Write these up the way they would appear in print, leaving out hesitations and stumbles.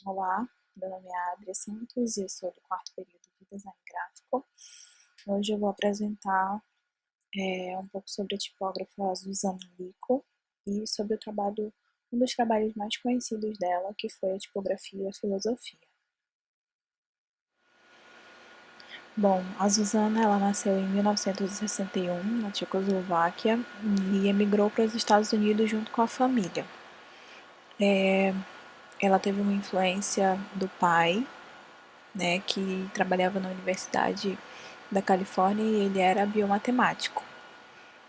Olá, meu nome é Adria Santos e eu sou do quarto período de Design Gráfico. Hoje eu vou apresentar um pouco sobre a tipógrafa Zuzana Lico e sobre um dos trabalhos mais conhecidos dela, que foi a tipografia Filosofia. Bom, a Zuzana ela nasceu em 1961 na Tchecoslováquia e emigrou para os Estados Unidos junto com a família. Ela teve uma influência do pai, né, que trabalhava na Universidade da Califórnia e ele era biomatemático.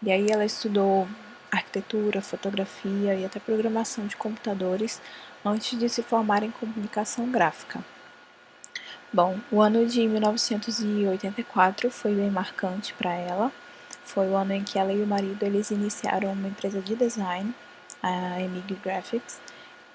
E aí ela estudou arquitetura, fotografia e até programação de computadores antes de se formar em comunicação gráfica. Bom, o ano de 1984 foi bem marcante para ela. Foi o ano em que ela e o marido eles iniciaram uma empresa de design, a Emig Graphics,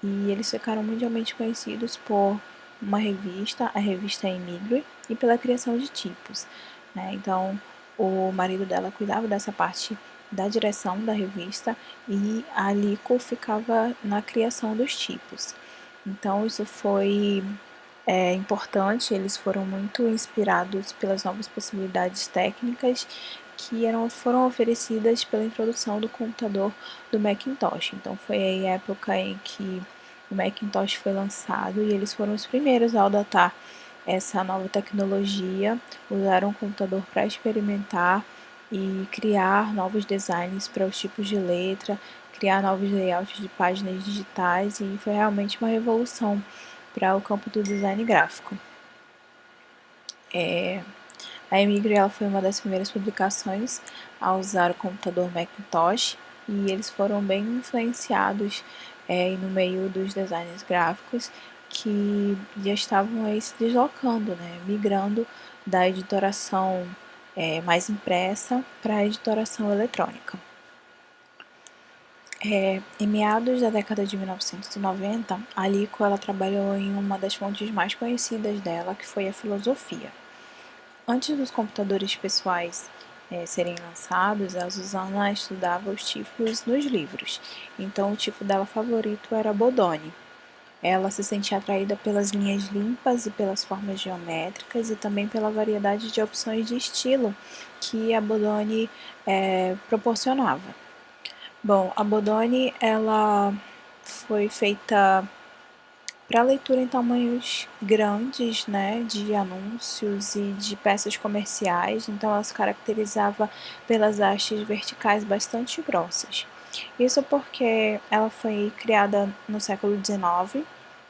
e eles ficaram mundialmente conhecidos por uma revista, a revista Emigre, e pela criação de tipos, né? Então, o marido dela cuidava dessa parte da direção da revista e a Lico ficava na criação dos tipos. Então, isso foi importante, eles foram muito inspirados pelas novas possibilidades técnicas que foram oferecidas pela introdução do computador do Macintosh. Então foi a época em que o Macintosh foi lançado e eles foram os primeiros a adotar essa nova tecnologia, usaram o computador para experimentar e criar novos designs para os tipos de letra, criar novos layouts de páginas digitais e foi realmente uma revolução para o campo do design gráfico. A Emigre ela foi uma das primeiras publicações a usar o computador Macintosh e eles foram bem influenciados no meio dos designers gráficos que já estavam aí se deslocando, né, migrando da editoração mais impressa para a editoração eletrônica. Em meados da década de 1990, a Lico ela trabalhou em uma das fontes mais conhecidas dela, que foi a filosofia. Antes dos computadores pessoais serem lançados, a Zuzana estudava os tipos nos livros. Então, o tipo dela favorito era Bodoni. Ela se sentia atraída pelas linhas limpas e pelas formas geométricas e também pela variedade de opções de estilo que a Bodoni proporcionava. Bom, a Bodoni ela foi feita para leitura em tamanhos grandes, né, de anúncios e de peças comerciais, então ela se caracterizava pelas hastes verticais bastante grossas. Isso porque ela foi criada no século XIX,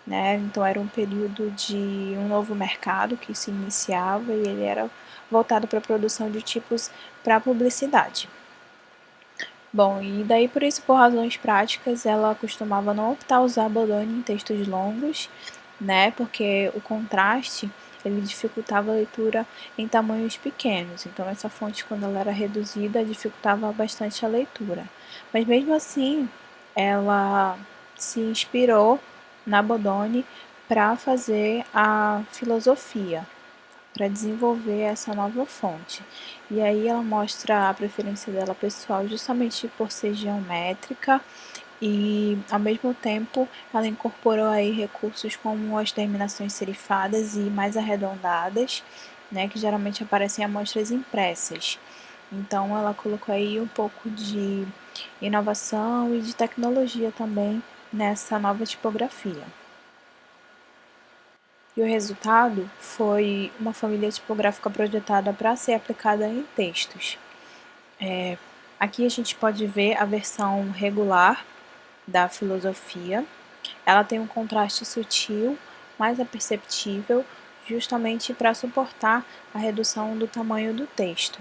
né, então era um período de um novo mercado que se iniciava e ele era voltado para a produção de tipos para publicidade. Bom, e daí por isso, por razões práticas, ela costumava não optar usar Bodoni em textos longos, né, porque o contraste ele dificultava a leitura em tamanhos pequenos, então essa fonte quando ela era reduzida dificultava bastante a leitura. Mas mesmo assim, ela se inspirou na Bodoni para fazer a filosofia, para desenvolver essa nova fonte. E aí ela mostra a preferência dela pessoal justamente por ser geométrica e ao mesmo tempo ela incorporou aí recursos como as terminações serifadas e mais arredondadas, né, que geralmente aparecem em amostras impressas. Então ela colocou aí um pouco de inovação e de tecnologia também nessa nova tipografia. E o resultado foi uma família tipográfica projetada para ser aplicada em textos. Aqui a gente pode ver a versão regular da filosofia. Ela tem um contraste sutil, mais aperceptível, justamente para suportar a redução do tamanho do texto.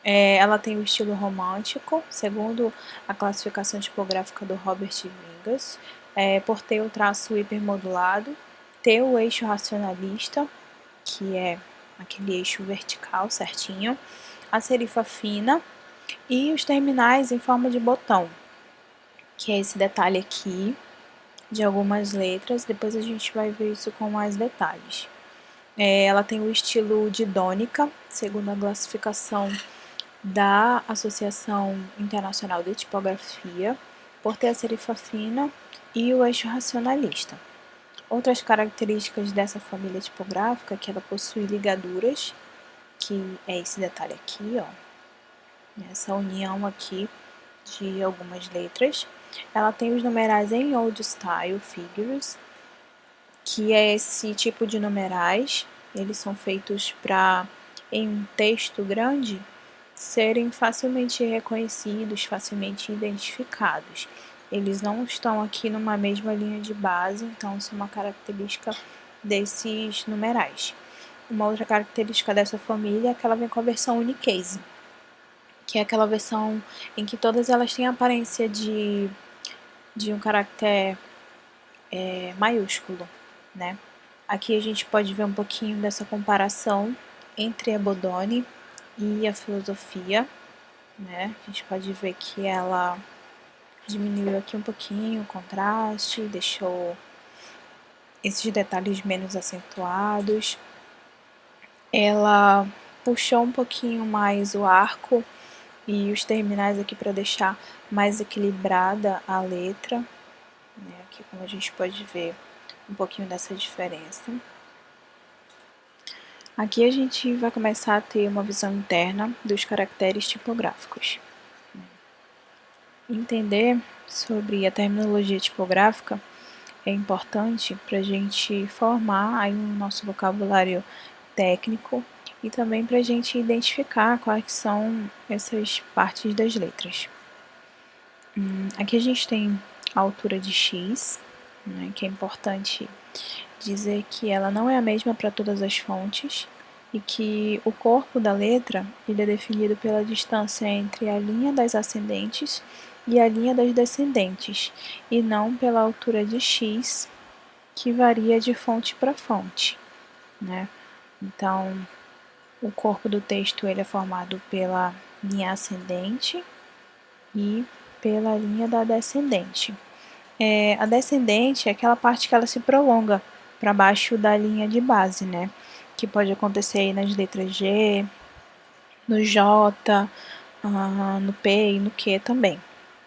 Ela tem o estilo romântico, segundo a classificação tipográfica do Robert Vingas, por ter o traço hipermodulado, ter o eixo racionalista, que é aquele eixo vertical certinho, a serifa fina e os terminais em forma de botão, que é esse detalhe aqui de algumas letras. Depois a gente vai ver isso com mais detalhes. Ela tem o estilo didônica, segundo a classificação da Associação Internacional de Tipografia, por ter a serifa fina e o eixo racionalista. Outras características dessa família tipográfica é que ela possui ligaduras, que é esse detalhe aqui, ó, essa união aqui de algumas letras. Ela tem os numerais em Old Style Figures, que é esse tipo de numerais. Eles são feitos para, em um texto grande, serem facilmente reconhecidos, facilmente identificados. Eles não estão aqui numa mesma linha de base, então isso é uma característica desses numerais. Uma outra característica dessa família é que ela vem com a versão unicase, que é aquela versão em que todas elas têm a aparência de um caractere maiúsculo, né? Aqui a gente pode ver um pouquinho dessa comparação entre a Bodoni e a filosofia, né? A gente pode ver que ela diminuiu aqui um pouquinho o contraste, deixou esses detalhes menos acentuados. Ela puxou um pouquinho mais o arco e os terminais aqui para deixar mais equilibrada a letra, né? Aqui como a gente pode ver um pouquinho dessa diferença. Aqui a gente vai começar a ter uma visão interna dos caracteres tipográficos. Entender sobre a terminologia tipográfica é importante para a gente formar aí o nosso vocabulário técnico e também para a gente identificar quais são essas partes das letras. Aqui a gente tem a altura de X, né, que é importante dizer que ela não é a mesma para todas as fontes e que o corpo da letra ele é definido pela distância entre a linha das ascendentes e a linha das descendentes, e não pela altura de X, que varia de fonte para fonte, né? Então, o corpo do texto ele é formado pela linha ascendente e pela linha da descendente. A descendente é aquela parte que ela se prolonga para baixo da linha de base, né? Que pode acontecer aí nas letras G, no J, no P e no Q também,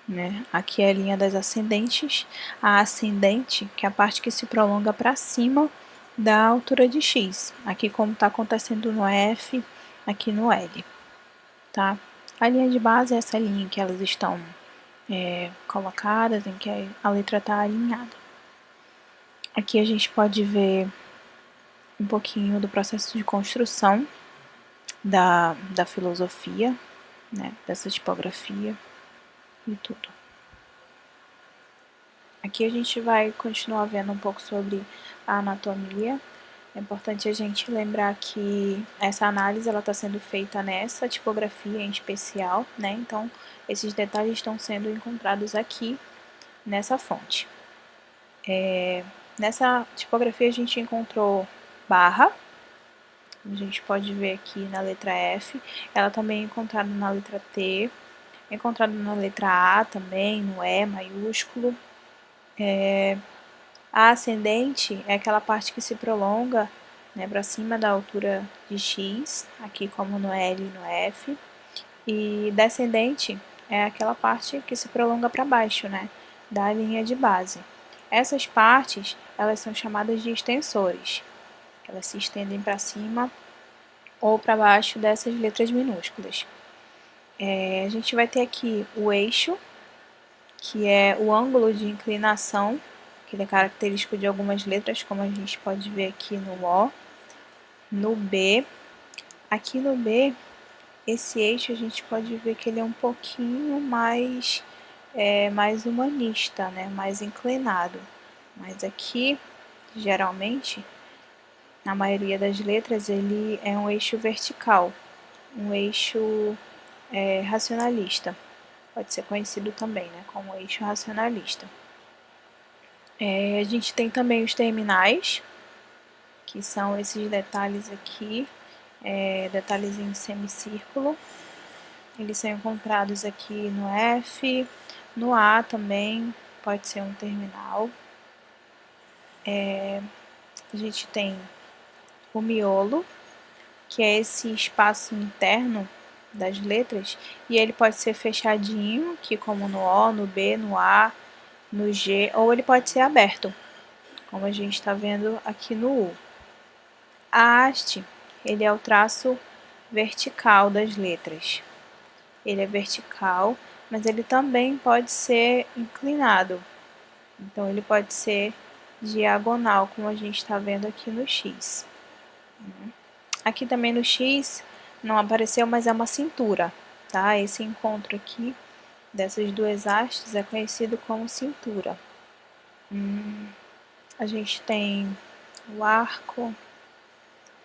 né? Aqui é a linha das ascendentes, a ascendente, que é a parte que se prolonga para cima da altura de X. Aqui como está acontecendo no F, aqui no L, tá? A linha de base é essa linha que elas estão colocadas, em que a letra está alinhada. Aqui a gente pode ver um pouquinho do processo de construção da filosofia, né, dessa tipografia e tudo. Aqui a gente vai continuar vendo um pouco sobre a anatomia. É importante a gente lembrar que essa análise ela está sendo feita nessa tipografia em especial, né? Então, esses detalhes estão sendo encontrados aqui nessa fonte. Nessa tipografia a gente encontrou barra, a gente pode ver aqui na letra F, ela também é encontrada na letra T, é encontrada na letra A também, no E maiúsculo. A ascendente é aquela parte que se prolonga, né, para cima da altura de X, aqui como no L e no F. E descendente é aquela parte que se prolonga para baixo, né, da linha de base. Essas partes, elas são chamadas de extensores. Elas se estendem para cima ou para baixo dessas letras minúsculas. A gente vai ter aqui o eixo, que é o ângulo de inclinação, que ele é característico de algumas letras, como a gente pode ver aqui no O, no B. Aqui no B, esse eixo a gente pode ver que ele é um pouquinho mais, mais humanista, né? Mais inclinado. Mas aqui, geralmente, na maioria das letras, ele é um eixo vertical, um eixo racionalista. Pode ser conhecido também, né, como eixo racionalista. A gente tem também os terminais, que são esses detalhes aqui, detalhes em semicírculo. Eles são encontrados aqui no F, no A também, pode ser um terminal. A gente tem o miolo, que é esse espaço interno das letras, e ele pode ser fechadinho, aqui como no O, no B, no A, no G, ou ele pode ser aberto, como a gente está vendo aqui no U. A haste, ele é o traço vertical das letras. Ele é vertical, mas ele também pode ser inclinado. Então, ele pode ser diagonal, como a gente está vendo aqui no X. Aqui também no X não apareceu, mas é uma cintura, tá? Esse encontro aqui dessas duas hastes é conhecido como cintura. A gente tem o arco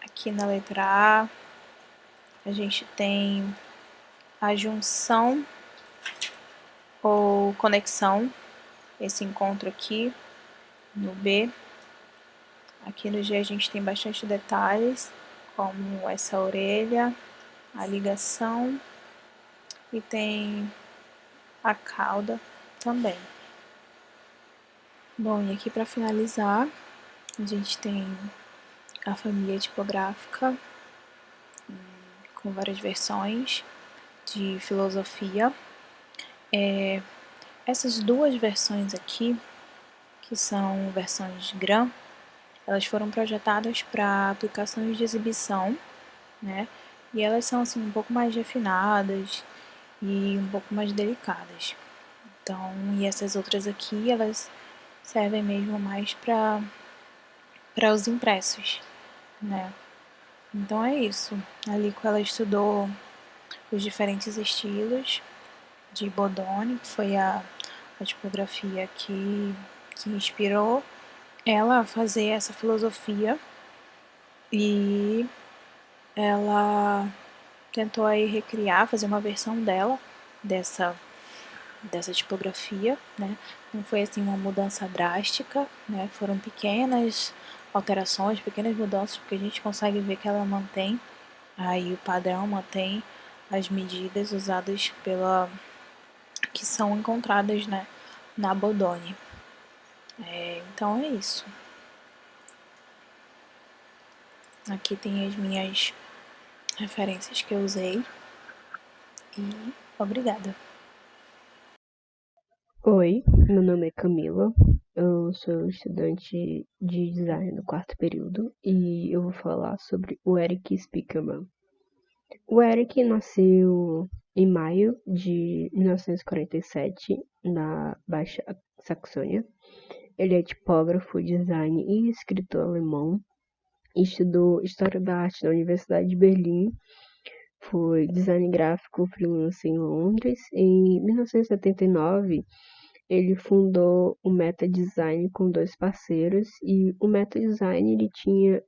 aqui na letra A. A gente tem a junção ou conexão, esse encontro aqui no B. Aqui no G a gente tem bastante detalhes, como essa orelha, a ligação e tem a cauda também. Bom, e aqui para finalizar, a gente tem a família tipográfica com várias versões de filosofia. Essas duas versões aqui, que são versões GRAM, elas foram projetadas para aplicações de exibição, né? E elas são assim um pouco mais refinadas e um pouco mais delicadas. Então, e essas outras aqui, elas servem mesmo mais para os impressos, né? Então é isso. A Lico, ela estudou os diferentes estilos de Bodoni, que foi a tipografia que inspirou ela a fazer essa filosofia, e ela tentou aí recriar, fazer uma versão dela, dessa tipografia, né? Não foi assim uma mudança drástica, né? Foram pequenas alterações, pequenas mudanças, porque a gente consegue ver que ela mantém aí o padrão, mantém as medidas usadas que são encontradas, né, na Bodoni. Então é isso. Aqui tem as minhas referências que eu usei e obrigada. Oi, meu nome é Camila, eu sou estudante de design do quarto período e eu vou falar sobre o Eric Spiekermann. O Eric nasceu em maio de 1947 na Baixa Saxônia. Ele é tipógrafo, design e escritor alemão. Estudou História da Arte na Universidade de Berlim. Foi design gráfico freelance em Londres. Em 1979, ele fundou o Meta Design com dois parceiros, e o Meta Design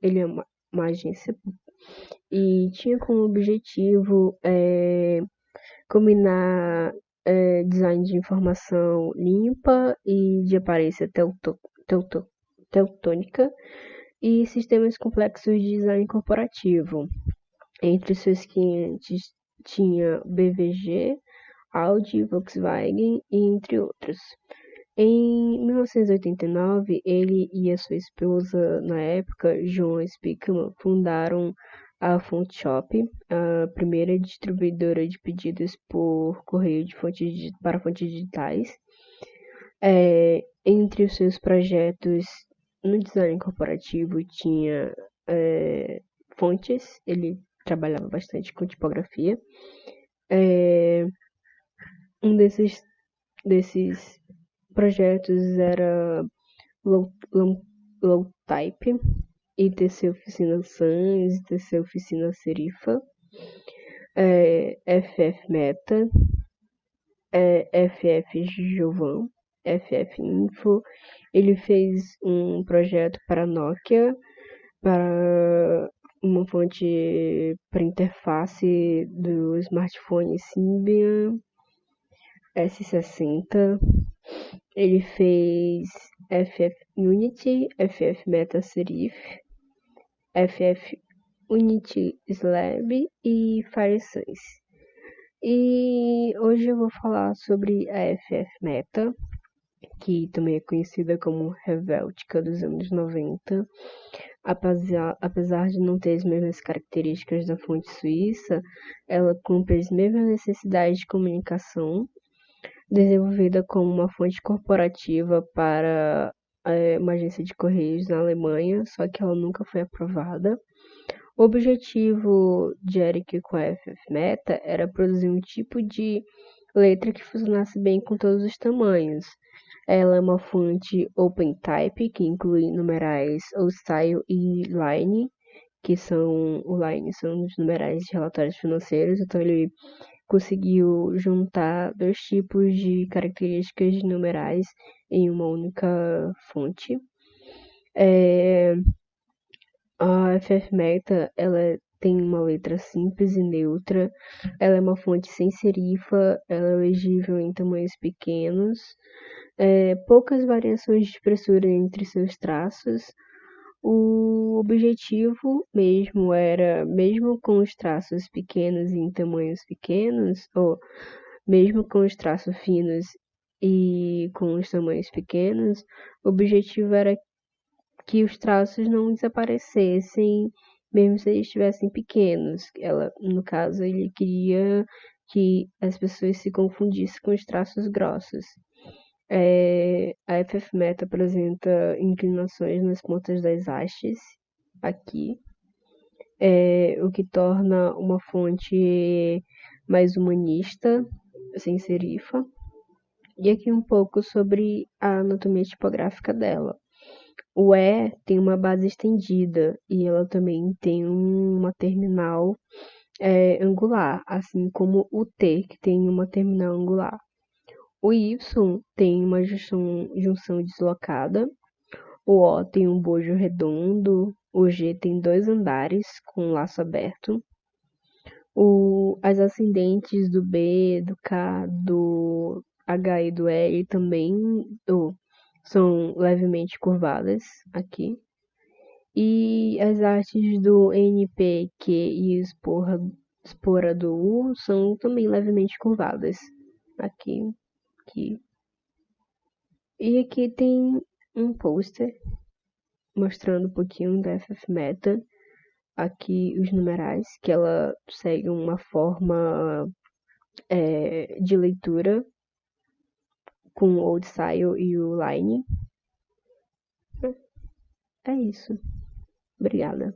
ele é uma agência e tinha como objetivo combinar design de informação limpa e de aparência teutônica e sistemas complexos de design corporativo. Entre seus clientes tinha BVG, Audi, Volkswagen e entre outros. Em 1989, ele e a sua esposa, na época, Joan Spiekermann, fundaram a FontShop, a primeira distribuidora de pedidos por correio para fontes digitais. Entre os seus projetos no design corporativo tinha fontes, ele trabalhava bastante com tipografia. Um desses projetos era Low Type, ITC Oficina Sans, ITC Oficina Serifa, FF Meta, FF Jovan, FF Info. Ele fez um projeto para Nokia, para uma fonte para interface do smartphone Symbian S60. Ele fez FF Unity, FF Meta Serif, FF Unity Slab e FireSans. E hoje eu vou falar sobre a FF Meta, que também é conhecida como Helvética dos anos 90. Apesar de não ter as mesmas características da fonte suíça, ela cumpre as mesmas necessidades de comunicação, desenvolvida como uma fonte corporativa para uma agência de correios na Alemanha, só que ela nunca foi aprovada. O objetivo de Eric com a FFmeta era produzir um tipo de letra que funcionasse bem com todos os tamanhos. Ela é uma fonte OpenType, que inclui numerais OldStyle e Line, que são o Line são os numerais de relatórios financeiros, então ele conseguiu juntar dois tipos de características de numerais em uma única fonte. A FFmeta, ela tem uma letra simples e neutra, ela é uma fonte sem serifa, ela é legível em tamanhos pequenos, poucas variações de espessura entre seus traços. O objetivo mesmo era, mesmo com os traços pequenos e em tamanhos pequenos, ou mesmo com os traços finos e com os tamanhos pequenos, o objetivo era que os traços não desaparecessem, mesmo se eles estivessem pequenos. No caso, ele queria que as pessoas se confundissem com os traços grossos. A FFmeta apresenta inclinações nas pontas das hastes, aqui, o que torna uma fonte mais humanista, sem serifa. E aqui um pouco sobre a anatomia tipográfica dela. O E tem uma base estendida e ela também tem uma terminal angular, assim como o T, que tem uma terminal angular. O Y tem uma junção deslocada, o O tem um bojo redondo, o G tem 2 andares com laço aberto, as ascendentes do B, do K, do H e do L também são levemente curvadas aqui. E as artes do N, P, Q e espora do U são também levemente curvadas. Aqui. E aqui tem um pôster mostrando um pouquinho da FFmeta. Aqui os numerais, que ela segue uma forma de leitura com o Old Style e o Line. É isso. Obrigada.